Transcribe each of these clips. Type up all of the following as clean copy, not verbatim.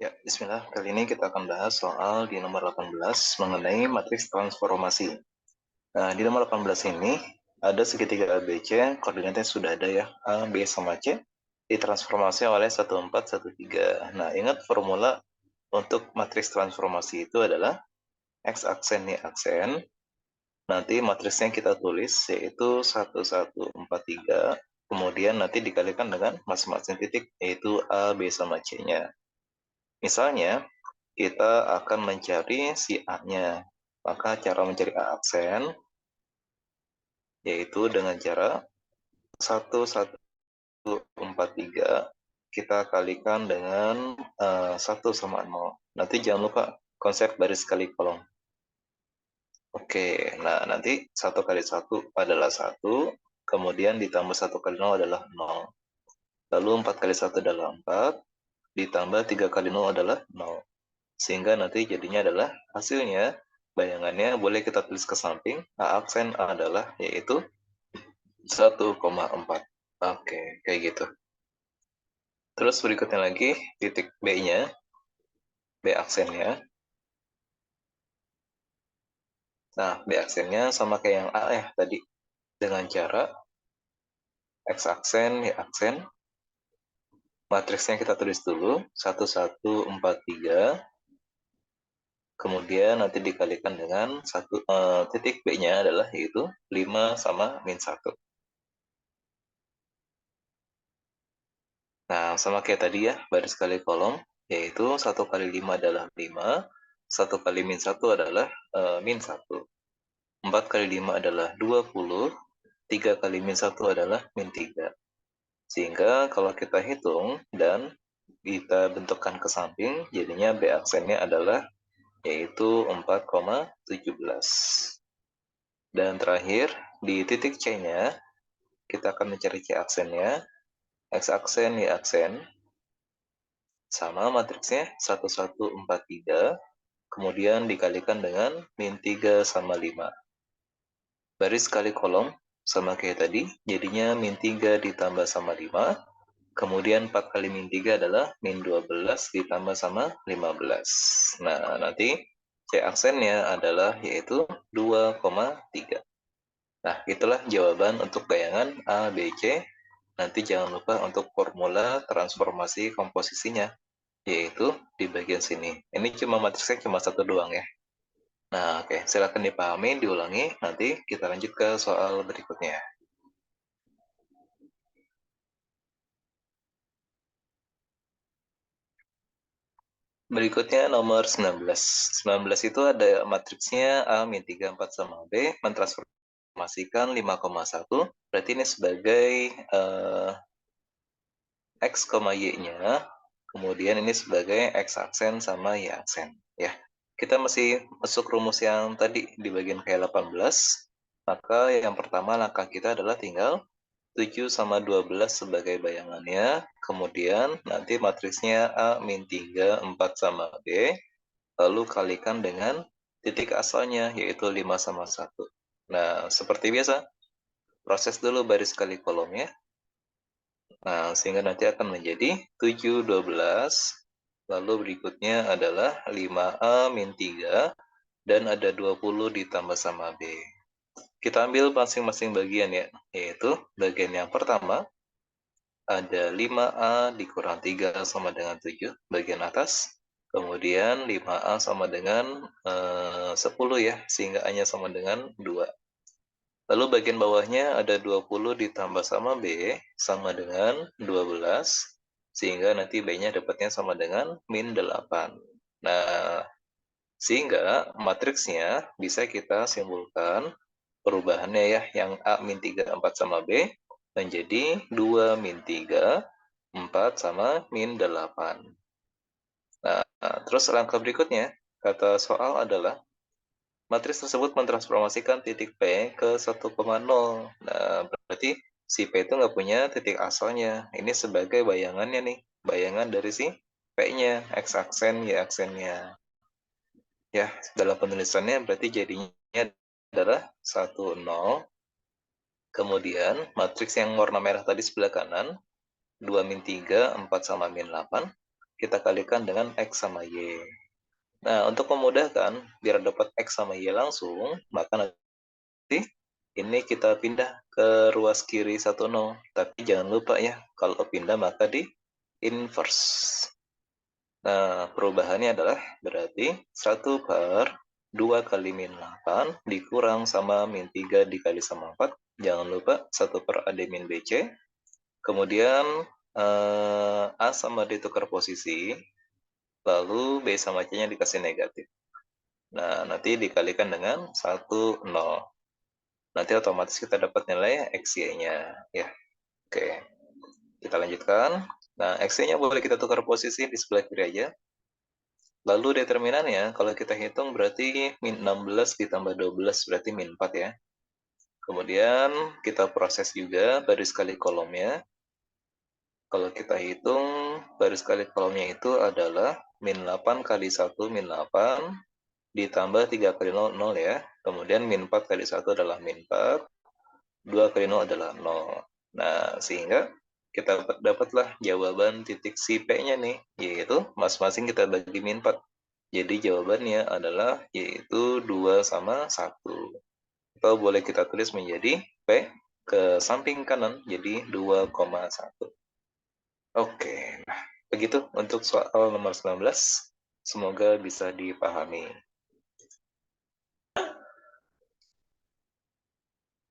Ya, bismillah. Kali ini kita akan bahas soal di nomor 18 mengenai matriks transformasi. Nah, di nomor 18 ini ada segitiga ABC, koordinatnya sudah ada ya, A, B, sama C, ditransformasi oleh 1, 4, 1, 3. Nah, ingat formula untuk matriks transformasi itu adalah X aksen, Y aksen. Nanti matriksnya kita tulis yaitu 1, 1, 4, 3. Kemudian nanti dikalikan dengan masing-masing titik yaitu A, B, sama C-nya. Misalnya, kita akan mencari si A-nya. Maka cara mencari A aksen yaitu dengan cara 1, 1, 4, 3 kita kalikan dengan 1 sama 0. Nanti jangan lupa konsep baris kali kolom. Oke, nah nanti 1 kali 1 adalah 1, kemudian ditambah 1 kali 0 adalah 0. Lalu 4 kali 1 adalah 4, ditambah 3 kali 0 adalah 0. Sehingga nanti jadinya adalah hasilnya, bayangannya boleh kita tulis ke samping, A aksen adalah yaitu 1,4. Oke, kayak gitu. Terus berikutnya lagi, titik B-nya, B aksennya. Nah, B aksennya sama kayak yang A ya tadi. Dengan cara X aksen, Y aksen. Matriksnya kita tulis dulu, 1, 1, 4, 3. Kemudian nanti dikalikan dengan titik B-nya adalah yaitu 5 sama min 1. Nah, sama kayak tadi ya, baris kali kolom, yaitu 1 kali 5 adalah 5, 1 kali min 1 adalah min 1. 4 kali 5 adalah 20, 3 kali min 1 adalah min 3. Sehingga kalau kita hitung dan kita bentukkan ke samping, jadinya B aksennya adalah yaitu 4,17. Dan terakhir, di titik C-nya, kita akan mencari C aksennya, X aksen, Y aksen, sama matriksnya 1, 1, 4, 3, kemudian dikalikan dengan min 3 sama 5. Baris kali kolom sama kayak tadi, jadinya min 3 ditambah sama 5, kemudian 4 kali min 3 adalah min 12 ditambah sama 15. Nah, nanti C aksennya adalah yaitu 2,3. Nah, itulah jawaban untuk bayangan A, B, C. Nanti jangan lupa untuk formula transformasi komposisinya, yaitu di bagian sini. Ini cuma matriksnya cuma satu doang ya. Nah, oke, silakan dipahami, diulangi, nanti kita lanjut ke soal berikutnya. Berikutnya nomor 19. 19 itu ada matriksnya A, min 3, 4 sama B, mentransformasikan 5,1, berarti ini sebagai X, Y-nya, kemudian ini sebagai X aksen sama Y aksen. Ya, kita masih masuk rumus yang tadi di bagian kayak 18, maka yang pertama langkah kita adalah tinggal 7 sama 12 sebagai bayangannya, kemudian nanti matriksnya A, min 3, 4 sama B, lalu kalikan dengan titik asalnya, yaitu 5 sama 1. Nah, seperti biasa, proses dulu baris kali kolomnya. Nah, sehingga nanti akan menjadi 7, 12, lalu berikutnya adalah 5A min 3, dan ada 20 ditambah sama B. Kita ambil masing-masing bagian ya, yaitu bagian yang pertama, ada 5A dikurang 3 sama dengan 7, bagian atas. Kemudian 5A sama dengan 10 ya, sehingga A-nya sama dengan 2. Lalu bagian bawahnya ada 20 ditambah sama B, sama dengan 12, sehingga nanti B-nya dapatnya sama dengan min 8. Nah, sehingga matriksnya bisa kita simpulkan perubahannya ya, yang A min 3, 4 sama B, menjadi 2 min 3, 4 sama min 8. Nah, terus langkah berikutnya, kata soal adalah matriks tersebut mentransformasikan titik P ke 1,0. Nah, berarti si P itu nggak punya titik asalnya. Ini sebagai bayangannya nih. Bayangan dari si P-nya, X aksen, Y aksennya. Ya, dalam penulisannya berarti jadinya adalah 1, 0. Kemudian, matriks yang warna merah tadi sebelah kanan, 2 min 3, 4 sama min 8, kita kalikan dengan X sama Y. Nah, untuk memudahkan, biar dapat X sama Y langsung, maka nanti ini kita pindah ke ruas kiri 10. Tapi jangan lupa ya, kalau pindah maka di inverse. Nah, perubahannya adalah berarti 1 per 2 kali min 8 dikurang sama min 3 dikali sama 4. Jangan lupa 1 per A D min BC. Kemudian A sama D tukar posisi, lalu B sama C-nya dikasih negatif. Nah, nanti dikalikan dengan 1, 0. Nanti otomatis kita dapat nilai XY-nya. Ya, oke. Kita lanjutkan. Nah, XY-nya boleh kita tukar posisi di sebelah kiri aja. Lalu determinannya, kalau kita hitung berarti min 16 ditambah 12 berarti min 4 ya. Kemudian kita proses juga baris kali kolomnya. Kalau kita hitung, baris kali kolomnya itu adalah min 8 kali 1 min 8 ditambah 3 kali 0, 0 ya. Kemudian min 4 kali 1 adalah min 4, 2 kali 0 adalah 0. Nah, sehingga kita dapatlah jawaban titik si P-nya nih, yaitu masing-masing kita bagi min 4. Jadi jawabannya adalah yaitu 2 sama 1. Atau boleh kita tulis menjadi P ke samping kanan, jadi 2,1. Oke, nah begitu untuk soal nomor 19. Semoga bisa dipahami.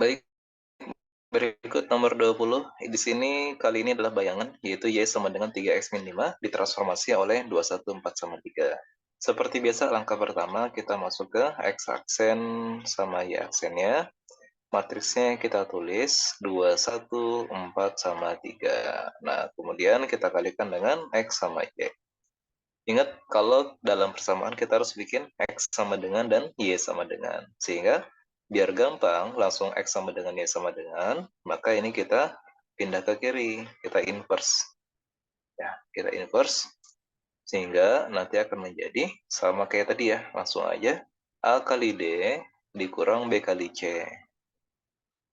Baik, berikut nomor 20. Di sini kali ini adalah bayangan, yaitu Y sama dengan 3X min 5 ditransformasi oleh 214 sama 3. Seperti biasa, langkah pertama kita masuk ke X aksen sama Y aksennya. Matriksnya kita tulis 2, 1, 4 sama 3. Nah, kemudian kita kalikan dengan X sama Y. Ingat, kalau dalam persamaan kita harus bikin X sama dengan dan Y sama dengan. Sehingga biar gampang, langsung X sama dengan Y sama dengan, maka ini kita pindah ke kiri, kita inverse. Ya, kita inverse, sehingga nanti akan menjadi sama kayak tadi ya, langsung aja A kali D dikurang B kali C.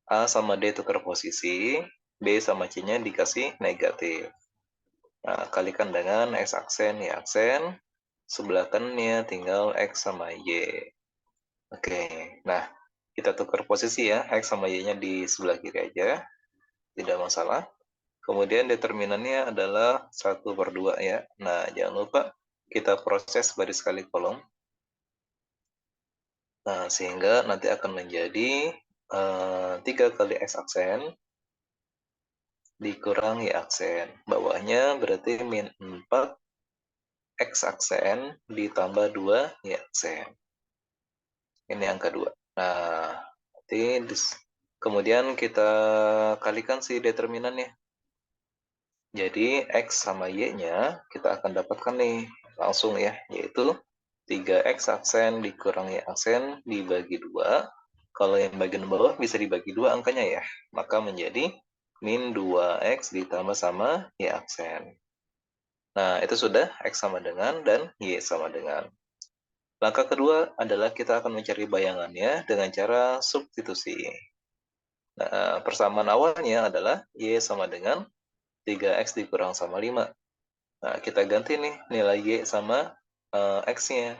A sama D tukar posisi, B sama C-nya dikasih negatif. Nah, kalikan dengan X aksen, Y aksen, sebelah kanannya tinggal X sama Y. Oke, nah kita tukar posisi ya, X sama Y-nya di sebelah kiri aja, tidak masalah. Kemudian determinannya adalah 1 per 2 ya. Nah, jangan lupa kita proses baris kali kolom. Nah, sehingga nanti akan menjadi 3 kali X aksen dikurang Y aksen. Bawahnya berarti min 4 X aksen ditambah 2 Y aksen. Ini yang kedua. Nah, nanti kemudian kita kalikan si determinannya. Jadi X sama Y-nya kita akan dapatkan nih langsung ya, yaitu 3X aksen dikurang Y aksen dibagi 2. Kalau yang bagian bawah bisa dibagi 2 angkanya ya, maka menjadi min 2X ditambah sama Y aksen. Nah, itu sudah X sama dengan dan Y sama dengan. Langkah kedua adalah kita akan mencari bayangannya dengan cara substitusi. Nah, persamaan awalnya adalah Y sama dengan 3X dikurang sama 5. Nah, kita ganti nih nilai Y sama X-nya.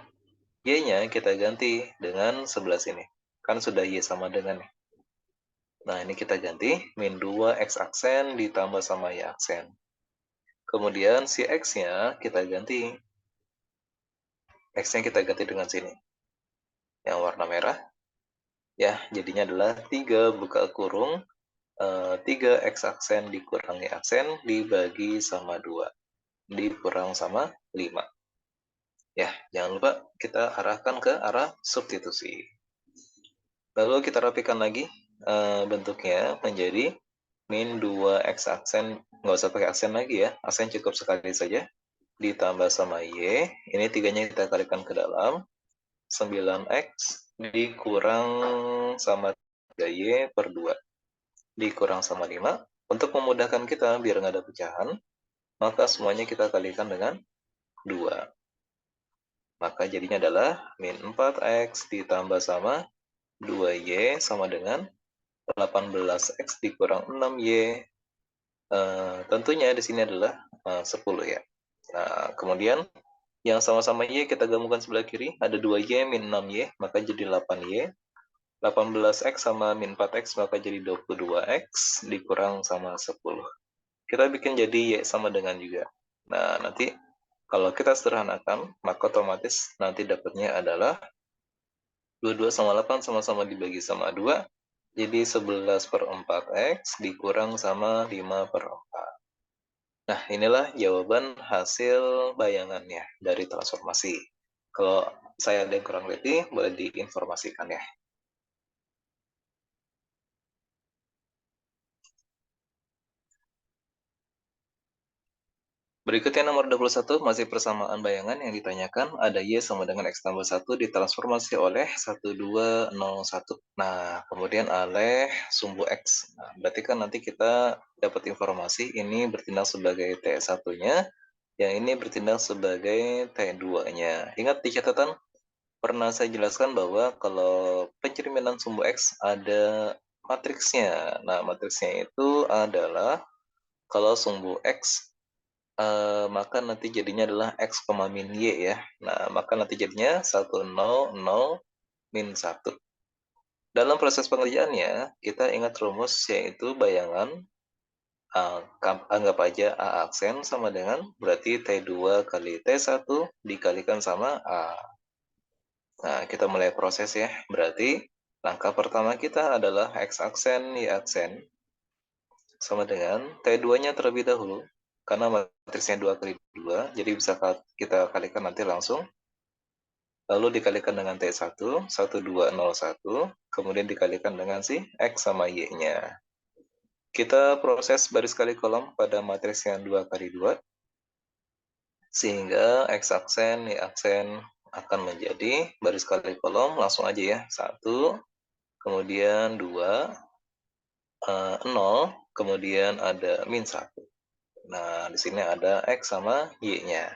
Y-nya kita ganti dengan sebelah sini. Kan sudah Y sama dengan. Nah, ini kita ganti min 2 X aksen ditambah sama Y aksen. Kemudian si X-nya kita ganti. X-nya kita ganti dengan sini. Yang warna merah. Ya, jadinya adalah 3 buka kurung 3X aksen dikurang Y aksen dibagi sama 2. Dikurang sama 5. Ya, jangan lupa kita arahkan ke arah substitusi. Lalu kita rapikan lagi bentuknya menjadi min 2X aksen, nggak usah pakai aksen lagi ya, aksen cukup sekali saja, ditambah sama Y, ini 3-nya kita kalikan ke dalam, 9X dikurang sama 3Y per 2, dikurang sama 5. Untuk memudahkan kita biar nggak ada pecahan, maka semuanya kita kalikan dengan 2. Maka jadinya adalah min 4X ditambah sama 2Y sama dengan 18X dikurang 6Y Tentunya di sini adalah 10 ya. Nah, kemudian yang sama-sama Y kita gabungkan sebelah kiri, ada 2Y min 6Y, maka jadi 8Y. 18X sama min 4X maka jadi 22X dikurang sama 10. Kita bikin jadi Y sama dengan juga. Nah, nanti kalau kita sederhanakan, maka otomatis nanti dapatnya adalah 22 sama 8 sama-sama dibagi sama 2. Jadi 11/4X dikurang sama 5/4. Nah, inilah jawaban hasil bayangannya dari transformasi. Kalau saya ada yang kurang lebih, boleh diinformasikan ya. Berikutnya nomor 21, masih persamaan bayangan yang ditanyakan, ada Y sama dengan X tambah 1 ditransformasi oleh 1201. Nah, kemudian oleh sumbu X. Nah, berarti kan nanti kita dapat informasi ini bertindak sebagai T1-nya, yang ini bertindak sebagai T2-nya. Ingat di catatan, pernah saya jelaskan bahwa kalau pencerminan sumbu X ada matriksnya. Nah, matriksnya itu adalah kalau sumbu X maka nanti jadinya adalah X, min Y ya. Nah, maka nanti jadinya 1, 0, 0, min 1. Dalam proses pengerjaannya, kita ingat rumus yaitu bayangan anggap aja A aksen sama dengan berarti T2 kali T1 dikalikan sama A. Nah, kita mulai proses ya. Berarti langkah pertama kita adalah X aksen, Y aksen sama dengan T2-nya terlebih dahulu. Karena matriksnya 2 kali 2, jadi bisa kita kalikan nanti langsung. Lalu dikalikan dengan T1, 1201, kemudian dikalikan dengan si X sama Y-nya. Kita proses baris kali kolom pada matriks yang 2 kali 2, sehingga X aksen, Y aksen akan menjadi baris kali kolom, langsung aja ya, 1, kemudian 2, 0, kemudian ada min 1. Nah, di sini ada X sama Y-nya.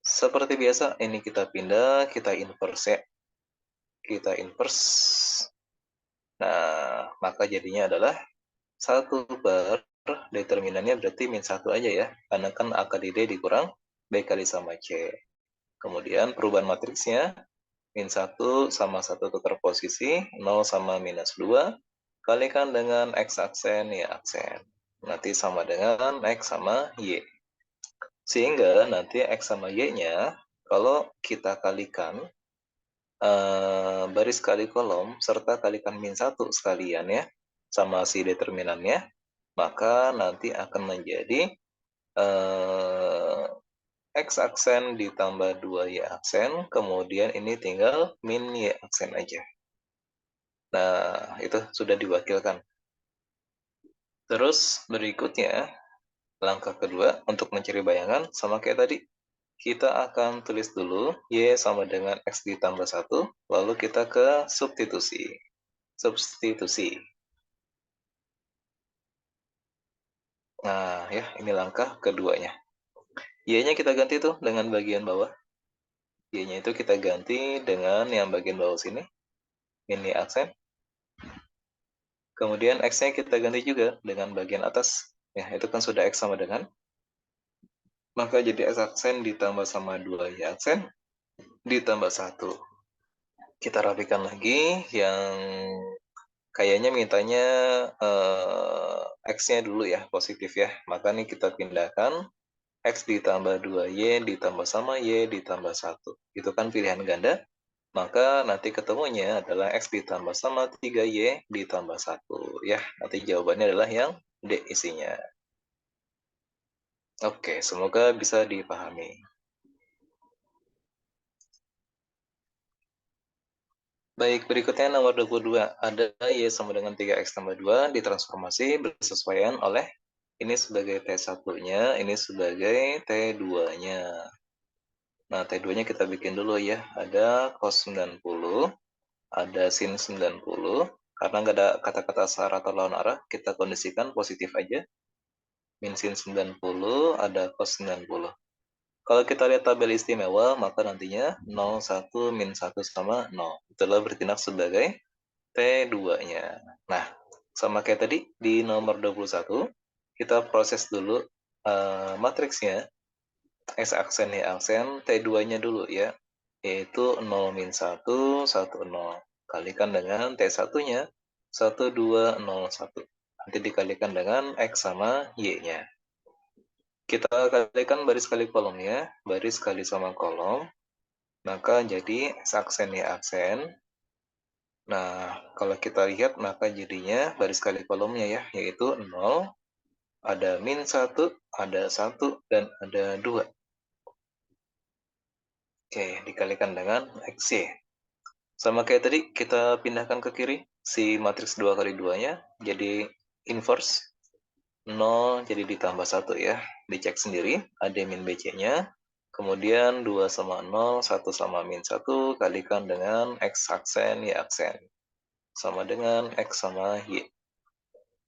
Seperti biasa, ini kita pindah, kita inverse ya. Kita inverse. Nah, maka jadinya adalah 1 per determinannya berarti min 1 aja ya. Karena kan A kali D dikurang B kali sama C. Kemudian perubahan matriksnya, min 1 sama 1 tukar posisi, 0 sama minus 2, kalikan dengan X aksen, Y aksen. Nanti sama dengan X sama Y. Sehingga nanti X sama Y-nya, kalau kita kalikan baris kali kolom, serta kalikan min 1 sekalian ya, sama si determinannya, maka nanti akan menjadi X aksen ditambah 2Y aksen, kemudian ini tinggal min Y aksen aja. Nah, itu sudah diwakilkan. Terus berikutnya, langkah kedua untuk mencari bayangan, sama kayak tadi, kita akan tulis dulu Y sama dengan X ditambah 1, lalu kita ke substitusi. Nah, ya, ini langkah keduanya. Y-nya kita ganti tuh dengan bagian bawah. Y-nya itu kita ganti dengan yang bagian bawah sini. Ini aksen. Kemudian X-nya kita ganti juga dengan bagian atas. Ya, itu kan sudah X sama dengan. Maka jadi X aksen ditambah sama 2Y aksen ditambah 1. Kita rapikan lagi yang kayaknya mintanya X-nya dulu ya, positif ya. Maka nih kita pindahkan X ditambah 2Y ditambah sama Y ditambah 1. Itu kan pilihan ganda. Maka nanti ketemunya adalah X ditambah sama 3Y ditambah 1. Ya, nanti jawabannya adalah yang D isinya. Oke, semoga bisa dipahami. Baik, berikutnya nomor 22. Ada Y sama dengan 3X tambah 2 ditransformasi bersesuaian oleh ini sebagai T1-nya, ini sebagai T2-nya. Nah, T2-nya kita bikin dulu ya. Ada cos 90, ada sin 90. Karena nggak ada kata-kata searah atau lawan arah, kita kondisikan positif aja. Min sin 90, ada cos 90. Kalau kita lihat tabel istimewa, maka nantinya 0, 1, min 1 sama 0. Itulah bertindak sebagai T2-nya. Nah, sama kayak tadi di nomor 21, kita proses dulu matriksnya, X aksen Y aksen T2-nya dulu ya, yaitu 0 min 1, 1, 0. Kalikan dengan T1-nya, 1, 2, 0, 1. Nanti dikalikan dengan X sama Y-nya. Kita kalikan baris kali kolomnya, baris kali sama kolom, maka jadi X aksen Y aksen. Nah, kalau kita lihat maka jadinya baris kali kolomnya ya, yaitu 0, ada min 1, ada 1, dan ada 2. Oke, dikalikan dengan XY. Sama kayak tadi, kita pindahkan ke kiri, si matriks 2 kali 2-nya jadi inverse. 0 jadi ditambah 1 ya, dicek sendiri, ada min BC-nya. Kemudian 2 sama 0, 1 sama min 1, kalikan dengan X aksen, Y aksen. Sama dengan X sama Y.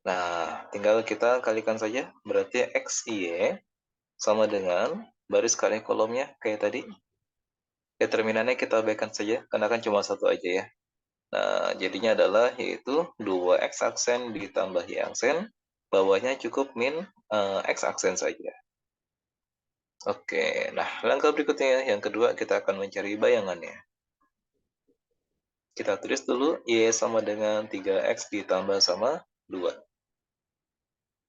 Nah, tinggal kita kalikan saja, berarti X, Y sama dengan baris kali kolomnya kayak tadi. Determinannya kita abaikan saja, karena kan cuma satu aja ya. Nah, jadinya adalah yaitu 2X aksen ditambah Y aksen, bawahnya cukup min X aksen saja. Oke, nah langkah berikutnya yang kedua kita akan mencari bayangannya. Kita tulis dulu Y sama dengan 3X ditambah sama 2.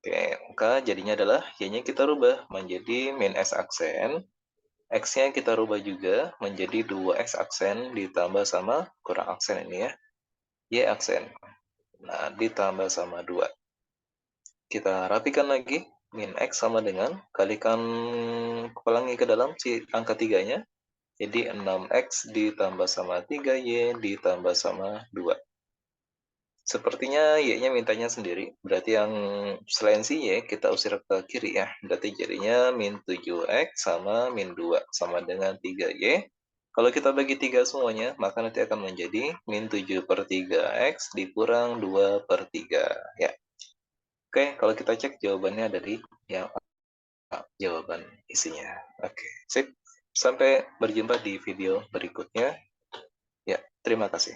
Oke, maka jadinya adalah Y-nya kita rubah menjadi min X aksen. X-nya kita rubah juga menjadi 2X aksen ditambah sama kurang aksen ini ya. Y aksen. Nah, ditambah sama 2. Kita rapikan lagi. Min X sama dengan, kalikan ulangi ke dalam si angka 3-nya. Jadi 6X ditambah sama 3Y ditambah sama 2. Sepertinya Y-nya mintanya sendiri. Berarti yang selain si Y kita usir ke kiri ya. Berarti jadinya min 7X sama min 2 sama dengan 3Y. Kalau kita bagi 3 semuanya, maka nanti akan menjadi min 7 per 3X dikurang 2 per 3. Ya. Oke, kalau kita cek jawabannya dari yang A, jawaban isinya. Oke, sip. Sampai berjumpa di video berikutnya. Ya, terima kasih.